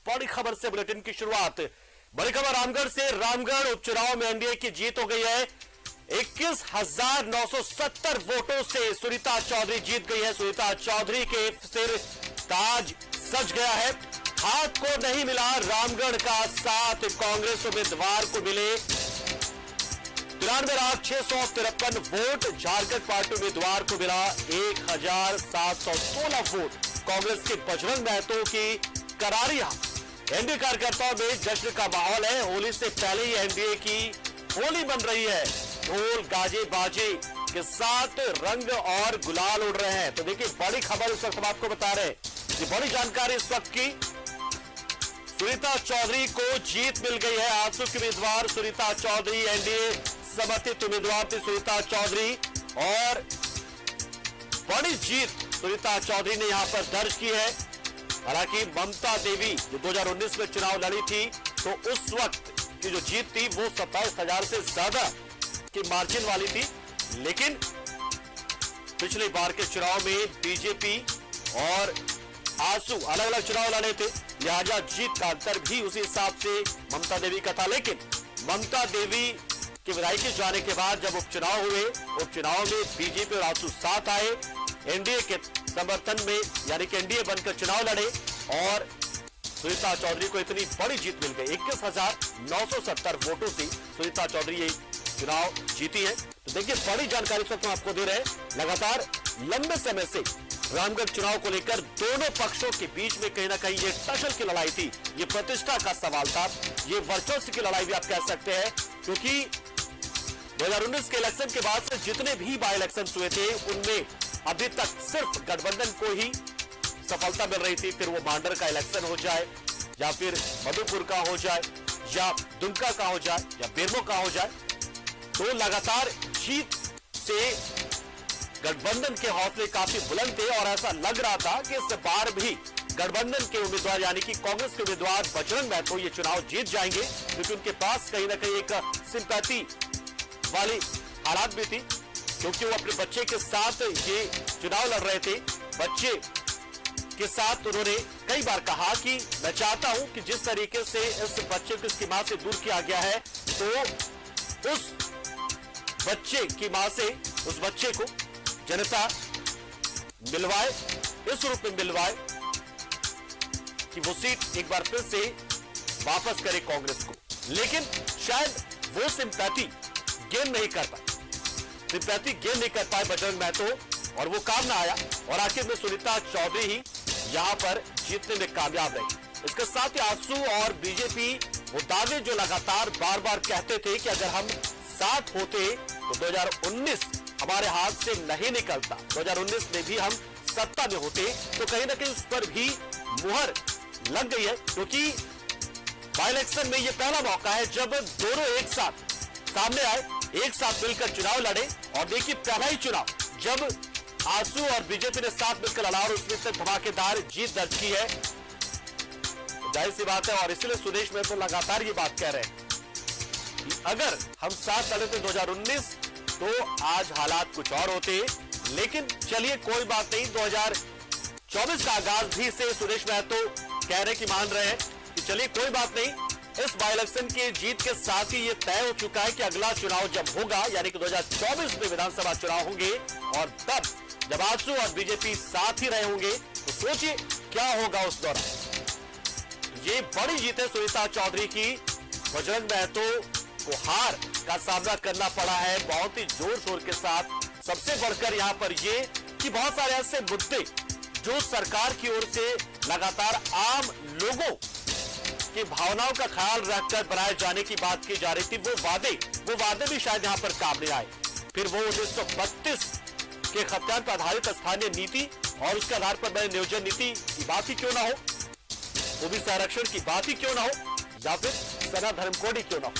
बड़ी खबर से बुलेटिन की शुरुआत। बड़ी खबर रामगढ़ से। रामगढ़ उपचुनाव में एनडीए की जीत हो गई है। 21,970 वोटों से सुनीता चौधरी जीत गई है। सुनीता चौधरी के सिर ताज सज गया है। हाथ को नहीं मिला रामगढ़ का साथ, कांग्रेस उम्मीदवार को मिले 93,653 वोट। झारखंड पार्टी उम्मीदवार को मिला 1,716 वोट। कांग्रेस के बजरंग महतो की करारी एनडीए कार्यकर्ताओं में जश्न का माहौल है। होली से पहले ही एनडीए की होली बन रही है। ढोल गाजे बाजे के साथ रंग और गुलाल उड़ रहे हैं। तो देखिए बड़ी खबर इस वक्त हम आपको बता रहे हैं। ये बड़ी जानकारी इस वक्त की। सुनीता चौधरी को जीत मिल गई है। आजसू की उम्मीदवार सुनीता चौधरी, एनडीए समर्थित उम्मीदवार थी सुनीता चौधरी, और बड़ी जीत सुनीता चौधरी ने यहां पर दर्ज की है। हालांकि ममता देवी जो 2019 में चुनाव लड़ी थी, तो उस वक्त की जो जीत थी वो 27,000 से ज्यादा की मार्जिन वाली थी। लेकिन पिछली बार के चुनाव में बीजेपी और आजसू अलग अलग चुनाव लड़े थे, लिहाजा जीत का अंतर भी उसी हिसाब से ममता देवी का था। लेकिन ममता देवी के विधायकी जाने के बाद जब उपचुनाव हुए, उपचुनाव में बीजेपी और आजसू साथ आए, एनडीए के समर्थन में, यानी कि एनडीए बनकर चुनाव लड़े और सुनीता चौधरी को इतनी बड़ी जीत मिल गई। 21,970 वोटों से सुनीता चौधरी ये चुनाव जीती है। तो देखिए बड़ी जानकारी इस वक्त हम आपको दे रहे हैं। लगातार लंबे समय से रामगढ़ चुनाव को लेकर दोनों पक्षों के बीच में कहीं ना कहीं ये टसल की लड़ाई थी। ये प्रतिष्ठा का सवाल था, ये वर्चस्व की लड़ाई भी आप कह सकते हैं, क्योंकि 2019 के इलेक्शन के बाद से जितने भी बाई इलेक्शन हुए थे उनमें अभी तक सिर्फ गठबंधन को ही सफलता मिल रही थी। फिर वो मांडर का इलेक्शन हो जाए, या फिर मधुपुर का हो जाए, या दुमका का हो जाए, या बेरमो का हो जाए, तो लगातार जीत से गठबंधन के हौसले काफी बुलंद थे। और ऐसा लग रहा था कि इस बार भी गठबंधन के उम्मीदवार यानी कि कांग्रेस के उम्मीदवार बजरंग महतो ये चुनाव जीत जाएंगे, क्योंकि उनके पास कहीं ना कहीं एक सिंपैथी वाली हालात भी थी, क्योंकि वो अपने बच्चे के साथ ये चुनाव लड़ रहे थे। बच्चे के साथ उन्होंने कई बार कहा कि मैं चाहता हूं कि जिस तरीके से इस बच्चे को इसकी मां से दूर किया गया है, तो उस बच्चे की मां से उस बच्चे को जनता मिलवाए, इस रूप में मिलवाए कि वो सीट एक बार फिर से वापस करे कांग्रेस को। लेकिन शायद वो सिंपैथी गेन नहीं कर पाए, बजरंग महतो, और वो काम ना आया। और आखिर में सुनीता चौधरी ही यहां पर जीतने में कामयाब रही। इसके साथ ही आजसू और बीजेपी वो दावे जो लगातार बार बार कहते थे कि अगर हम साथ होते तो 2019 हमारे हाथ से नहीं निकलता, 2019 में भी हम सत्ता में होते, तो कहीं ना कहीं उस पर भी मुहर लग गई है। क्योंकि बाई इलेक्शन में ये पहला मौका है जब दोनों एक साथ सामने आए, एक साथ मिलकर चुनाव लड़े। और देखिए पहला ही चुनाव जब आजसू और बीजेपी ने साथ मिलकर लड़ा और उसमें तक धमाकेदार जीत दर्ज की है, जाहिर सी बात है। और इसलिए सुदेश में तो लगातार ये बात कह रहे हैं कि अगर हम साथ लड़े थे 2019 तो आज हालात कुछ और होते। लेकिन चलिए कोई बात नहीं, 2024 का आगाज भी से सुदेश महतो कह रहे कि मान रहे हैं कि चलिए कोई बात नहीं, इस बाई इलेक्शन की जीत के साथ ही ये तय हो चुका है कि अगला चुनाव जब होगा, यानी कि 2024 में विधानसभा चुनाव होंगे, और तब जब आजसू और बीजेपी साथ ही रहे होंगे, तो सोचिए क्या होगा उस दौरान। ये बड़ी जीत है सुनीता चौधरी की। बजरंग महतो को हार का सामना करना पड़ा है बहुत ही जोर शोर के साथ। सबसे बढ़कर यहां पर ये कि बहुत सारे ऐसे मुद्दे जो सरकार की ओर से लगातार आम लोगों की भावनाओं का ख्याल रखकर बनाए जाने की बात की जा रही थी, वो वादे भी शायद यहां पर काम नहीं आए। फिर वो 1932 के खतियान पर आधारित स्थानीय नीति और उसके आधार पर बने नियोजन नीति की बात ही क्यों ना हो, वो भी संरक्षण की बात ही क्यों ना हो, या फिर सना धर्म कोड ही क्यों ना हो।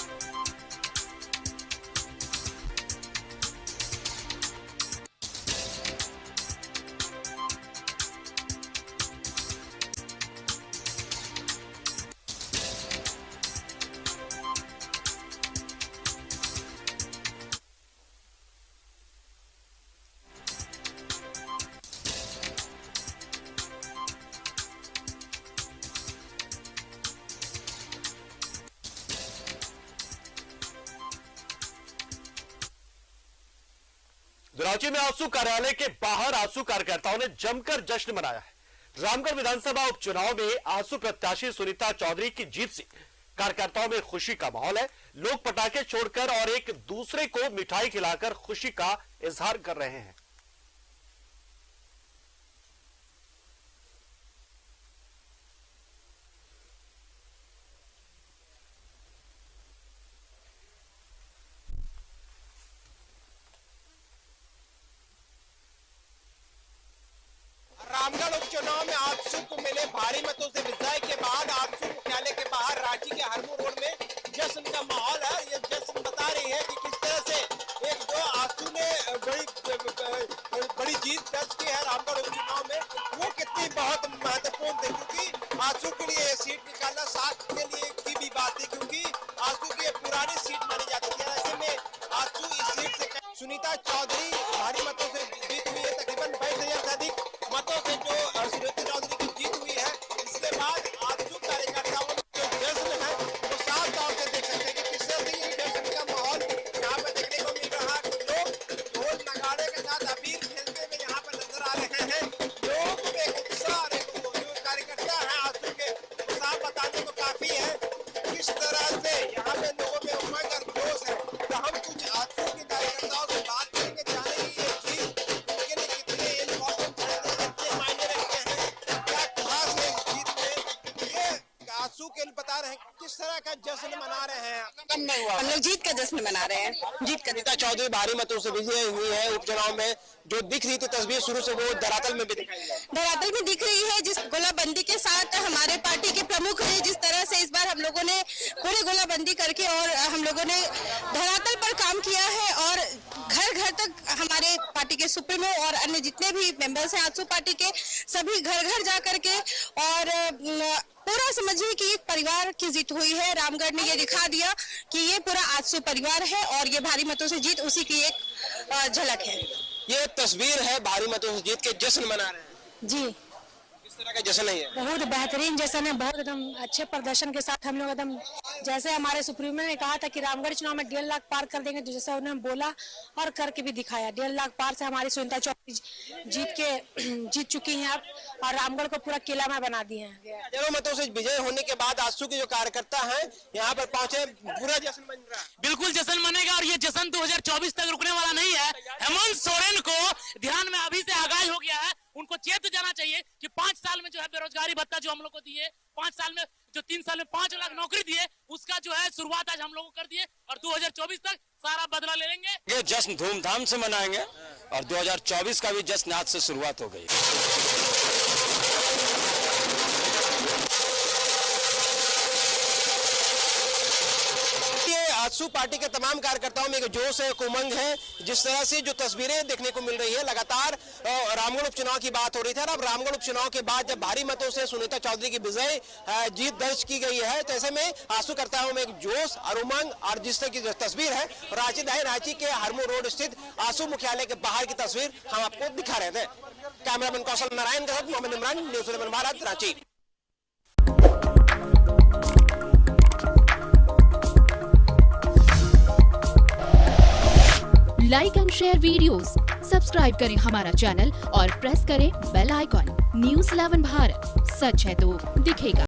रांची में आजसू कार्यालय के बाहर आजसू कार्यकर्ताओं ने जमकर जश्न मनाया है। रामगढ़ विधानसभा उपचुनाव में आजसू प्रत्याशी सुनीता चौधरी की जीत से कार्यकर्ताओं में खुशी का माहौल है। लोग पटाखे छोड़कर और एक दूसरे को मिठाई खिलाकर खुशी का इजहार कर रहे हैं। रामगढ़ उपचुनाव में आजसू को मिले भारी मतों से विजय के बाद आजसू मुख्यालय के बाहर रांची के हरमू रोड में जश्न का माहौल है। ये जश्न बता रही है कि किस तरह से एक जो आजसू ने बड़ी जीत दर्ज की है रामगढ़ उपचुनाव में, वो कितनी बहुत महत्वपूर्ण थी, क्योंकि आजसू के लिए ये सीट निकालना साथ के लिए की भी बात थी, क्योंकि आजसू की पुरानी सीट मानी जाती थी। ऐसे में आजसू इस सीट से सुनीता चौधरी भारी मतों से जीत हुई है। तकरीबन 22,000 से अधिक मतों से जो सुनीता चौधरी की जीत हुई है। इसके बाद आजसू कार्यकर्ताओं में जो जश्न है वो साफ तौर से देख सकते हैं कि किस तरह से ये जश्न का माहौल यहाँ पर देखने को मिल रहा है। लोग ढोल नगाड़े के साथ अबीर खेलते हुए यहाँ पर नजर आ रहे हैं। लोग में उत्साह जो कार्यकर्ता है आजसू के उत्साह बताने को काफी है। किस तरह से यहाँ पे लोगों में उमंग और जोश है। तो हम कुछ आजसू के कार्यकर्ताओं से बात करेंगे, जानेंगे ये जीत उनके लिए कितने इम्पोर्टेंट है, कितने मायने रखते हैं, क्या खास है इस जीत में। ये आजसू के बता रहे हैं किस तरह का जश्न मना रहे हैं। हम लोग जीत का जश्न मना रहे हैं। जीत का सुनीता चौधरी भारी मतों से विजय हुई है उपचुनाव में। जो दिख रही थी तस्वीर शुरू से वो धरातल में भी दिखाई है। धरातल में दिख रही है। जिस गोलाबंदी के साथ हमारे पार्टी के प्रमुख ने जिस तरह से इस बार हम लोगों ने पूरे गोलाबंदी करके और हम लोगों ने धरातल पर काम किया है और घर घर तक हमारे पार्टी के सुप्रीमो और अन्य जितने भी मेंबर्स हैं आजसू पार्टी के, सभी घर घर जा करके और पूरा समझिए कि एक परिवार की जीत हुई है। रामगढ़ ने ये दिखा दिया कि ये पूरा आजसू परिवार है और ये भारी मतों से जीत उसी की एक झलक है। ये तस्वीर है भारी मतों से जीत के जश्न मना रहे हैं। जी, किस तरह का जश्न है ये? बहुत बेहतरीन जश्न है। बहुत एकदम अच्छे प्रदर्शन के साथ हम लोग एकदम जैसे हमारे सुप्रीमो ने कहा था कि रामगढ़ चुनाव में 1.5 लाख पार कर देंगे, तो जैसे उन्होंने बोला और करके भी दिखाया। 1.5 लाख पार से हमारी सुनीता चौधरी जीत चुकी हैं अब और रामगढ़ को पूरा किलामय बना दिए हैं। हजारों मतों से विजय होने के बाद आजसू के जो कार्यकर्ता हैं यहाँ पर पहुंचे, पूरा जश्न बन रहा है। बिल्कुल जश्न मनेगा और ये जश्न 2024 तक रुकने वाला नहीं है। हेमंत सोरेन को ध्यान में अभी से आगाज हो गया है। उनको चेत जाना चाहिए कि 5 साल में जो है बेरोजगारी भत्ता जो हम लोग को दिए, 5 साल में जो 3 साल में 5 लाख नौकरी दिए, उसका जो है शुरुआत आज हम लोगों को कर दिए और 2024 तक सारा बदला ले लेंगे। ये जश्न धूमधाम से मनाएंगे और 2024 का भी जश्न आज से शुरुआत हो गई। आजसू पार्टी के तमाम कार्यकर्ताओं में एक जोश है, एक उमंग है। जिस तरह से जो तस्वीरें देखने को मिल रही है, लगातार रामगढ़ उपचुनाव की बात हो रही थी और अब रामगढ़ उपचुनाव के बाद जब भारी मतों से सुनीता चौधरी की विजय जीत दर्ज की गई है, तो ऐसे में आजसू करताओं में एक जोश और उमंग और जिस तरह की तस्वीर है रांची के हरमू रोड स्थित आजसू मुख्यालय के बाहर की तस्वीर हम आपको दिखा रहे थे। कैमरामैन कौशल नारायण के साथ Mohammad Imran, news 11 Bharat, Ranchi. Like and share videos, subscribe करें हमारा चैनल और प्रेस करें बेल आइकॉन। न्यूज़ 11 भारत, सच है तो दिखेगा।